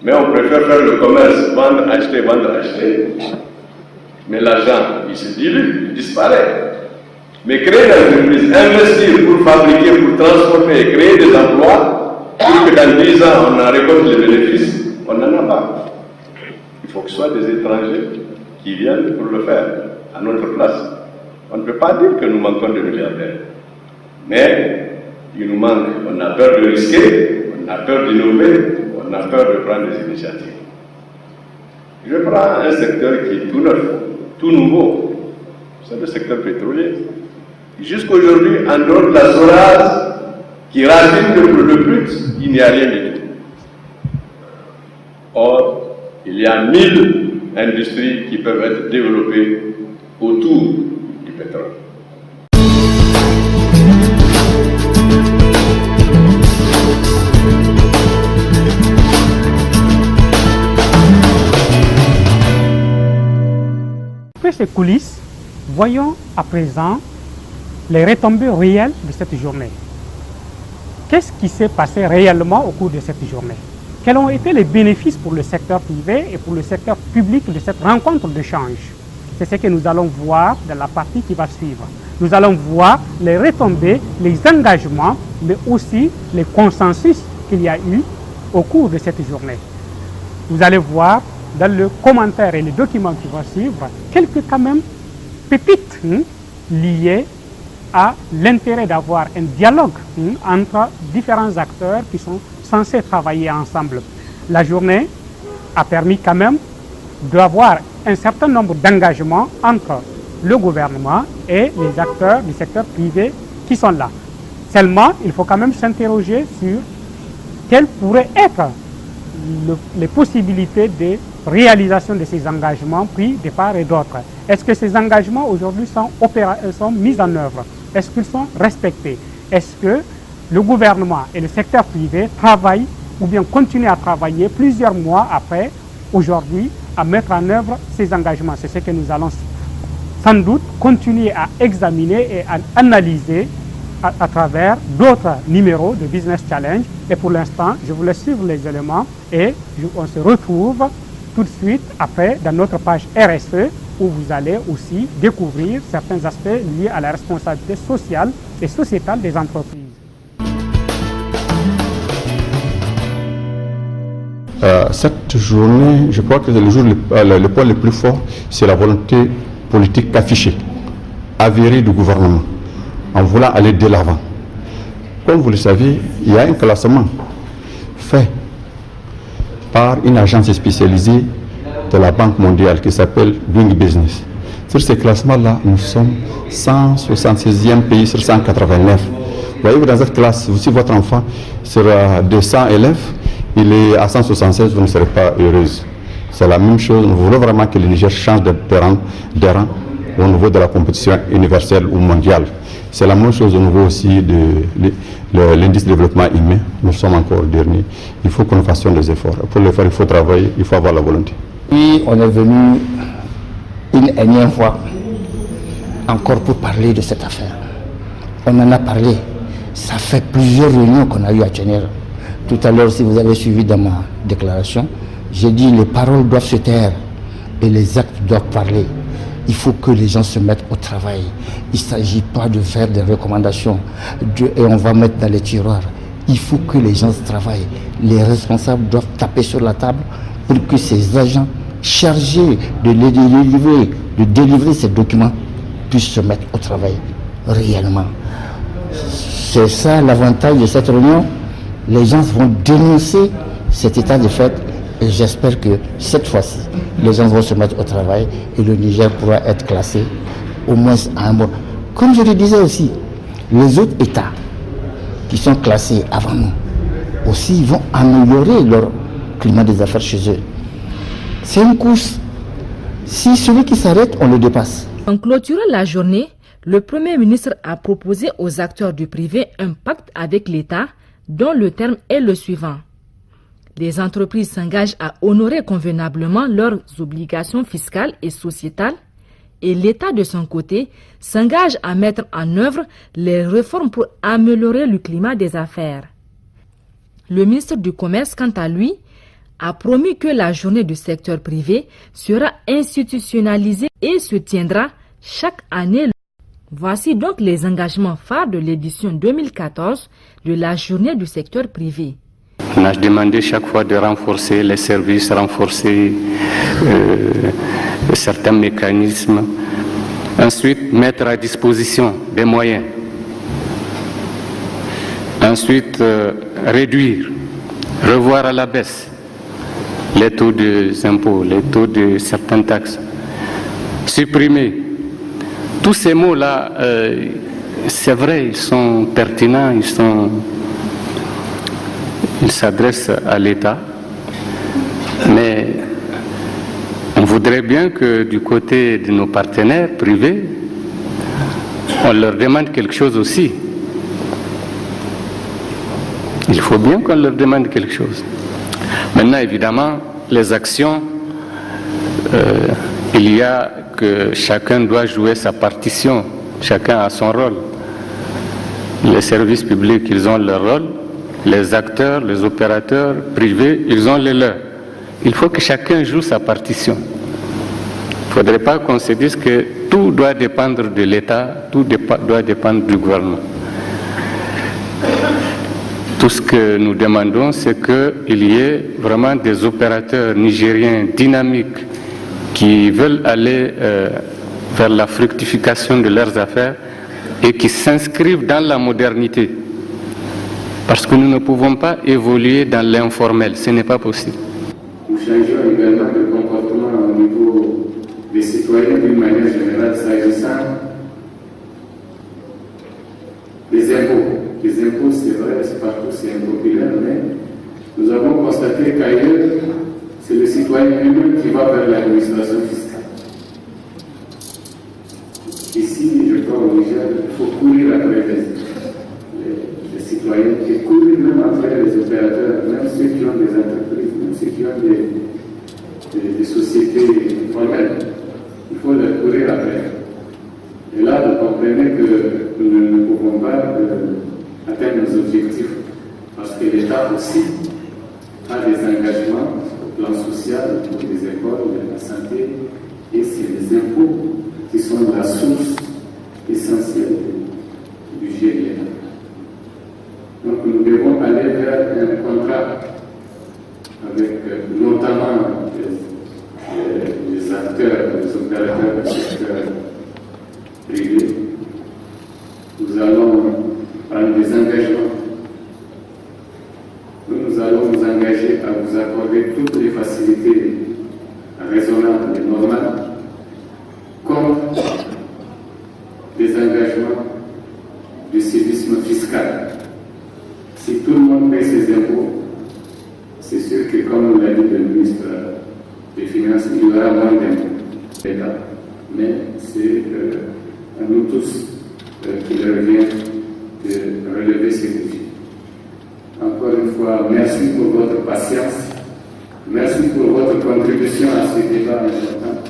Mais on préfère faire le commerce, vendre, acheter. Mais l'argent, il se dilue, il disparaît. Mais créer une entreprise, investir pour fabriquer, pour transformer, créer des emplois, pour que dans 10 ans, on en récolte les bénéfices, on n'en a pas. Il faut que ce soit des étrangers qui viennent pour le faire, à notre place. On ne peut pas dire que nous manquons de milliardaires. Mais il nous manque, on a peur de risquer, on a peur d'innover, on a peur de prendre des initiatives. Je prends un secteur qui est tout neuf, tout nouveau. C'est le secteur pétrolier. Jusqu'aujourd'hui, en dehors de la SORAS, qui raffine le brut, il n'y a rien du tout. Or, il y a 1000 industries qui peuvent être développées autour du pétrole. Après ces coulisses, voyons à présent les retombées réelles de cette journée. Qu'est-ce qui s'est passé réellement au cours de cette journée? Quels ont été les bénéfices pour le secteur privé et pour le secteur public de cette rencontre d'échange? C'est ce que nous allons voir dans la partie qui va suivre. Nous allons voir les retombées, les engagements, mais aussi les consensus qu'il y a eu au cours de cette journée. Vous allez voir dans le commentaire et les documents qui vont suivre quelques quand même pépites liées à l'intérêt d'avoir un dialogue entre différents acteurs qui sont censés travailler ensemble. La journée a permis quand même d'avoir un certain nombre d'engagements entre le gouvernement et les acteurs du secteur privé qui sont là. Seulement, il faut quand même s'interroger sur quelle pourrait être les possibilités de réalisation de ces engagements pris de part et d'autre. Est-ce que ces engagements aujourd'hui sont mis en œuvre? Est-ce qu'ils sont respectés? Est-ce que le gouvernement et le secteur privé travaillent ou bien continuent à travailler plusieurs mois après, aujourd'hui, à mettre en œuvre ces engagements? C'est ce que nous allons sans doute continuer à examiner et à analyser à travers d'autres numéros de Business Challenge. Et pour l'instant, je vous laisse suivre les éléments et on se retrouve tout de suite après dans notre page RSE où vous allez aussi découvrir certains aspects liés à la responsabilité sociale et sociétale des entreprises. Cette journée, je crois que le point le plus fort, c'est la volonté politique affichée, avérée du gouvernement, en voulant aller de l'avant. Comme vous le savez, il y a un classement fait par une agence spécialisée de la Banque mondiale qui s'appelle Doing Business. Sur ce classement-là, nous sommes 176e pays sur 189. Vous voyez, dans cette classe, si votre enfant sera de 100 élèves, il est à 176, vous ne serez pas heureuse. C'est la même chose. Nous voulons vraiment que le Niger change de rang au niveau de la compétition universelle ou mondiale. C'est la même chose au niveau aussi de l'indice de développement humain. Nous sommes encore derniers. Il faut que nous fassions des efforts. Pour le faire, il faut travailler, il faut avoir la volonté. Oui, on est venu une énième fois encore pour parler de cette affaire. On en a parlé. Ça fait plusieurs réunions qu'on a eu à tenir. Tout à l'heure, si vous avez suivi dans ma déclaration, j'ai dit les paroles doivent se taire et les actes doivent parler. Il faut que les gens se mettent au travail. Il ne s'agit pas de faire des recommandations et on va mettre dans les tiroirs. Il faut que les gens travaillent. Les responsables doivent taper sur la table pour que ces agents chargés de délivrer ces documents puissent se mettre au travail réellement. C'est ça l'avantage de cette réunion. Les gens vont dénoncer cet état de fait et j'espère que cette fois-ci, les gens vont se mettre au travail et le Niger pourra être classé au moins à un mois. Comme je le disais aussi, les autres États qui sont classés avant nous aussi vont améliorer leur climat des affaires chez eux. C'est une course. Si celui qui s'arrête, on le dépasse. En clôturant la journée, le Premier ministre a proposé aux acteurs du privé un pacte avec l'État dont le terme est le suivant. Les entreprises s'engagent à honorer convenablement leurs obligations fiscales et sociétales et l'État de son côté s'engage à mettre en œuvre les réformes pour améliorer le climat des affaires. Le ministre du Commerce, quant à lui, a promis que la journée du secteur privé sera institutionnalisée et se tiendra chaque année. Voici donc les engagements phares de l'édition 2014 de la journée du secteur privé. On a demandé chaque fois de renforcer les services, renforcer certains mécanismes. Ensuite, mettre à disposition des moyens. Ensuite, réduire, revoir à la baisse les taux des impôts, les taux de certaines taxes. Supprimer. Tous ces mots-là, c'est vrai, ils sont pertinents, ils s'adressent à l'État, mais on voudrait bien que du côté de nos partenaires privés, on leur demande quelque chose aussi. Il faut bien qu'on leur demande quelque chose. Maintenant, évidemment, les actions, il y a que chacun doit jouer sa partition, chacun a son rôle. Les services publics, ils ont leur rôle, les acteurs, les opérateurs privés, ils ont les leurs. Il faut que chacun joue sa partition. Il ne faudrait pas qu'on se dise que tout doit dépendre de l'État, tout doit dépendre du gouvernement. Tout ce que nous demandons, c'est qu'il y ait vraiment des opérateurs nigériens dynamiques qui veulent aller vers la fructification de leurs affaires et qui s'inscrivent dans la modernité. Parce que nous ne pouvons pas évoluer dans l'informel, ce n'est pas possible. Nous changeons également de comportement au niveau des citoyens d'une manière générale, s'agissant des impôts. Les impôts, c'est vrai, c'est partout, c'est impopulaire, mais Nous avons constaté qu'ailleurs, c'est le citoyen lui-même qui va vers l'administration fiscale. Ici, je crois au Niger, il faut courir après les citoyens et courir même après les opérateurs, même ceux qui ont des entreprises, même ceux qui ont des sociétés formelles. Il faut les courir après. Et là, vous comprenez que nous ne pouvons pas atteindre nos objectifs parce que l'État aussi a des engagements au plan social, pour les écoles, la santé, et c'est les impôts qui sont la source essentielle du budget de l'État. Donc nous devons aller vers un contrat avec notamment les acteurs, les opérateurs du secteur privé. Nous allons prendre des engagements. Nous allons nous engager à vous accorder toutes les facilités raisonnables et normales, comme des engagements du civisme fiscal. Si tout le monde paie ses impôts, c'est sûr que, comme l'a dit le ministre des Finances, il y aura moins d'impôts. Mais c'est à nous tous qu'il revient de relever ces défis. Encore une fois, merci pour votre patience, merci pour votre contribution à ce débat important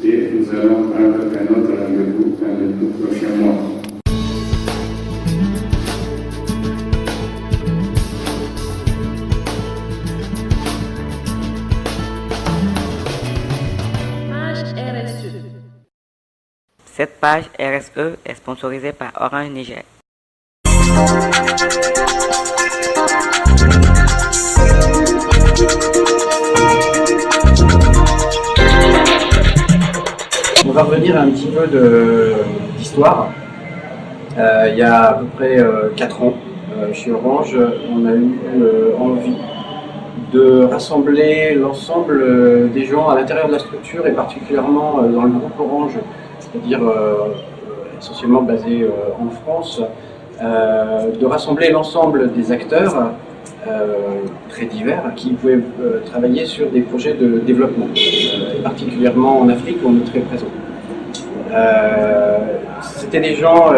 et nous allons prendre un autre rendez-vous dans les tout prochains mois. Cette page RSE est sponsorisée par Orange Niger. On va revenir un petit peu d'histoire. Il y a à peu près 4 ans, chez Orange, on a eu envie de rassembler l'ensemble des gens à l'intérieur de la structure et particulièrement dans le groupe Orange, c'est-à-dire essentiellement basé en France, de rassembler l'ensemble des acteurs très divers qui pouvaient travailler sur des projets de développement, particulièrement en Afrique où on est très présent. C'était des gens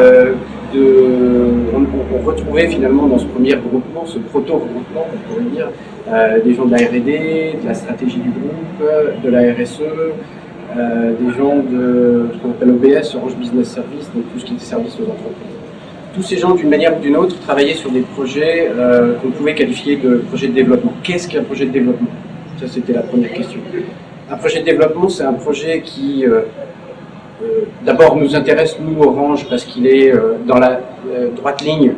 on retrouvait finalement dans ce premier regroupement, ce proto-regroupement, on pourrait dire, des gens de la R&D, de la stratégie du groupe, de la RSE, des gens de ce qu'on appelle OBS, Orange Business Service, donc tout ce qui est service aux entreprises. Tous ces gens, d'une manière ou d'une autre, travaillaient sur des projets qu'on pouvait qualifier de projets de développement. Qu'est-ce qu'un projet de développement? Ça, c'était la première question. Un projet de développement, c'est un projet qui, d'abord, nous intéresse, nous, Orange, parce qu'il est dans la droite ligne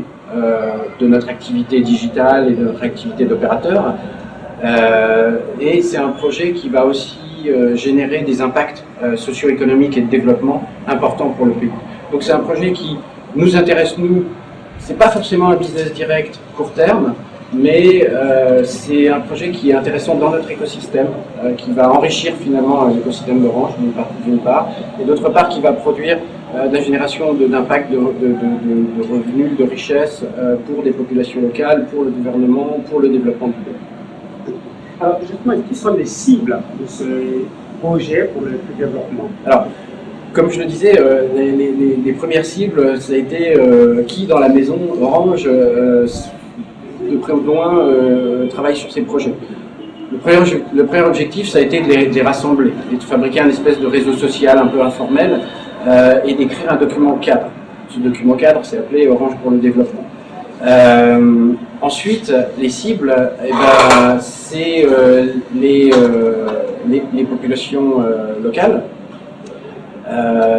de notre activité digitale et de notre activité d'opérateur. Et c'est un projet qui va aussi générer des impacts socio-économiques et de développement importants pour le pays. Donc c'est un projet qui nous intéresse, nous. C'est pas forcément un business direct court terme, mais c'est un projet qui est intéressant dans notre écosystème, qui va enrichir finalement l'écosystème d'Orange, d'une part, et d'autre part qui va produire de la génération d'impact, de revenus, de richesses pour des populations locales, pour le gouvernement, pour le développement du pays. Alors justement, qui sont les cibles de ce projet pour le développement? Alors, comme je le disais, les premières cibles, ça a été qui dans la maison Orange, de près ou de loin, travaille sur ces projets. Le premier objectif, ça a été de les rassembler, et de fabriquer un espèce de réseau social un peu informel et d'écrire un document cadre. Ce document cadre, c'est appelé Orange pour le développement. Ensuite, les cibles, c'est les populations locales,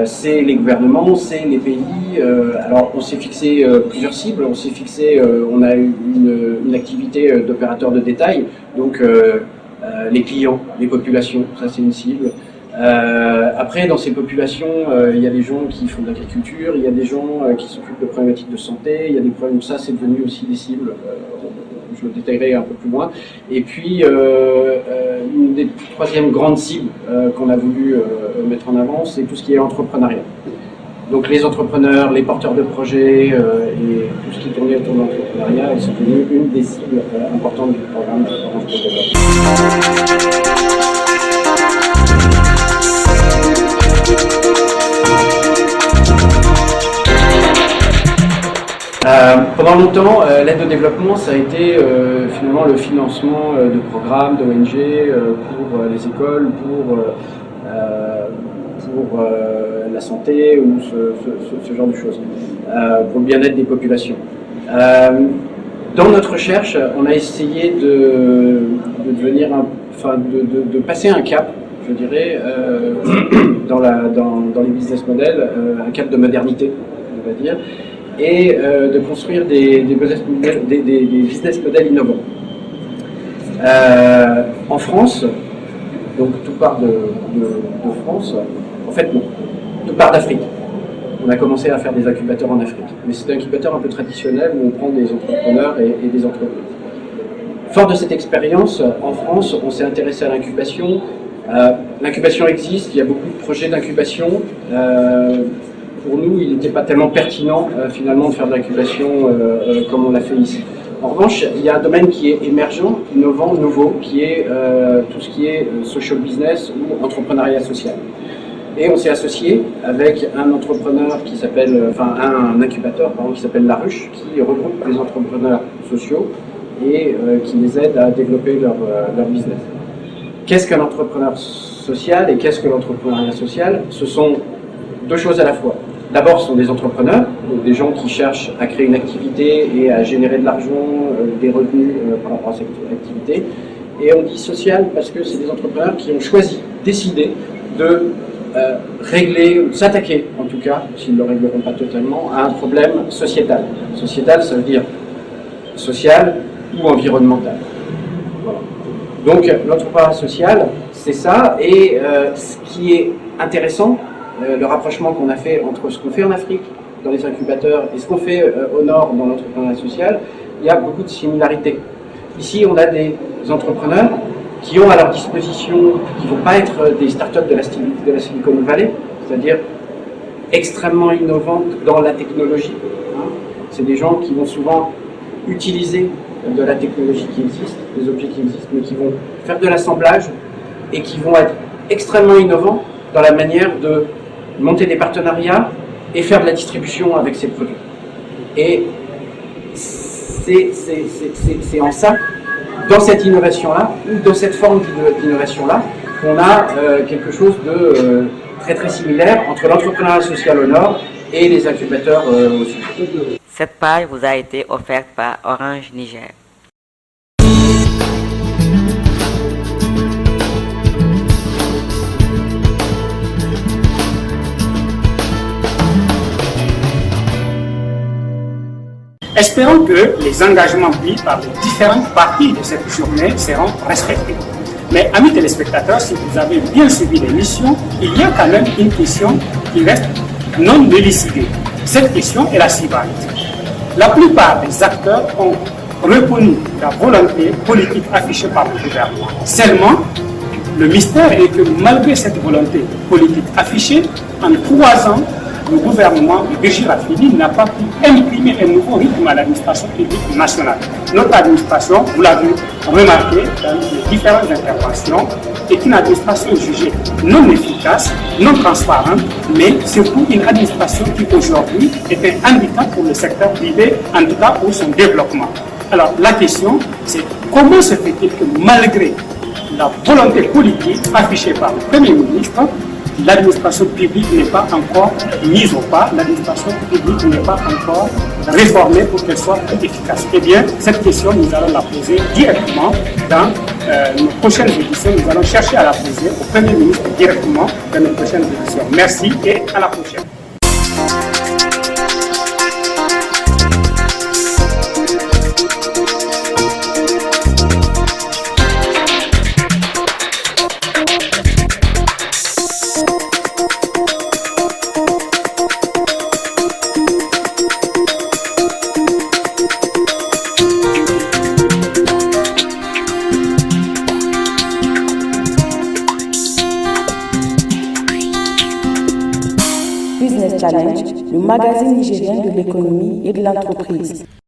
c'est les gouvernements, c'est les pays. Alors, on s'est fixé plusieurs cibles. On s'est fixé, on a eu une activité d'opérateur de détail, donc les clients, les populations, ça c'est une cible. Après, dans ces populations, il y a des gens qui font de l'agriculture, il y a des gens qui s'occupent de problématiques de santé, il y a des problèmes, ça c'est devenu aussi des cibles, je le détaillerai un peu plus loin. Et puis, une des troisièmes grandes cibles qu'on a voulu mettre en avant, c'est tout ce qui est entrepreneuriat. Donc les entrepreneurs, les porteurs de projets et tout ce qui tournait autour de l'entrepreneuriat, c'est devenu une des cibles importantes du programme Orange pour le développement. Pendant longtemps, l'aide au développement, ça a été finalement le financement de programmes, d'ONG pour les écoles, pour la santé ou ce genre de choses, pour le bien-être des populations. Dans notre recherche, on a essayé de passer un cap, je dirais, dans les business models, un cap de modernité, on va dire, et de construire des business models innovants. En France, donc tout part de France, en fait non, tout part d'Afrique. On a commencé à faire des incubateurs en Afrique, mais c'est un incubateur un peu traditionnel où on prend des entrepreneurs et des entreprises. Fort de cette expérience, en France, on s'est intéressé à l'incubation. L'incubation existe, il y a beaucoup de projets d'incubation. Pour nous, il n'était pas tellement pertinent finalement de faire de l'incubation comme on l'a fait ici. En revanche, il y a un domaine qui est émergent, innovant, nouveau, qui est tout ce qui est social business ou entrepreneuriat social. Et on s'est associé avec un entrepreneur qui s'appelle, un incubateur pardon, qui s'appelle La Ruche, qui regroupe les entrepreneurs sociaux et qui les aide à développer leur business. Qu'est-ce qu'un entrepreneur social et qu'est-ce que l'entrepreneuriat social? Ce sont deux choses à la fois. D'abord, ce sont des entrepreneurs, donc des gens qui cherchent à créer une activité et à générer de l'argent, des revenus par rapport à cette activité. Et on dit social parce que c'est des entrepreneurs qui ont choisi, décidé de régler, ou s'attaquer en tout cas, s'ils ne le régleront pas totalement, à un problème sociétal. Sociétal, ça veut dire social ou environnemental. Voilà. Donc l'entrepreneuriat social, c'est ça, et ce qui est intéressant, le rapprochement qu'on a fait entre ce qu'on fait en Afrique, dans les incubateurs, et ce qu'on fait au nord dans l'entrepreneuriat social, il y a beaucoup de similarités. Ici, on a des entrepreneurs qui ont à leur disposition, qui ne vont pas être des startups de la Silicon Valley, c'est-à-dire extrêmement innovantes dans la technologie. C'est des gens qui vont souvent utiliser de la technologie qui existe, des objets qui existent, mais qui vont faire de l'assemblage et qui vont être extrêmement innovants dans la manière de monter des partenariats et faire de la distribution avec ces produits. Et c'est en ça, dans cette innovation-là, ou dans cette forme d'innovation-là, qu'on a quelque chose de très très similaire entre l'entrepreneuriat social au nord et les incubateurs au sud. Cette page vous a été offerte par Orange Niger. Espérons que les engagements pris par les différentes parties de cette journée seront respectés. Mais amis téléspectateurs, si vous avez bien suivi l'émission, il y a quand même une question qui reste non élucidée. Cette question est la suivante. La plupart des acteurs ont reconnu la volonté politique affichée par le gouvernement. Seulement, le mystère est que malgré cette volonté politique affichée, en 3 ans, le gouvernement de Birji Rafini n'a pas pu imprimer un nouveau rythme à l'administration publique nationale. Notre administration, vous l'avez remarqué dans les différentes interventions, est une administration jugée non efficace, non transparente, mais surtout une administration qui aujourd'hui est un handicap pour le secteur privé, en tout cas pour son développement. Alors la question, c'est comment se fait-il que malgré la volonté politique affichée par le Premier ministre, l'administration publique n'est pas encore mise au pas, l'administration publique n'est pas encore réformée pour qu'elle soit plus efficace. Eh bien, cette question, nous allons la poser directement dans nos prochaines éditions. Nous allons chercher à la poser au Premier ministre directement dans nos prochaines éditions. Merci et à la prochaine. Business Challenge, le magazine nigérien de l'économie et de l'entreprise.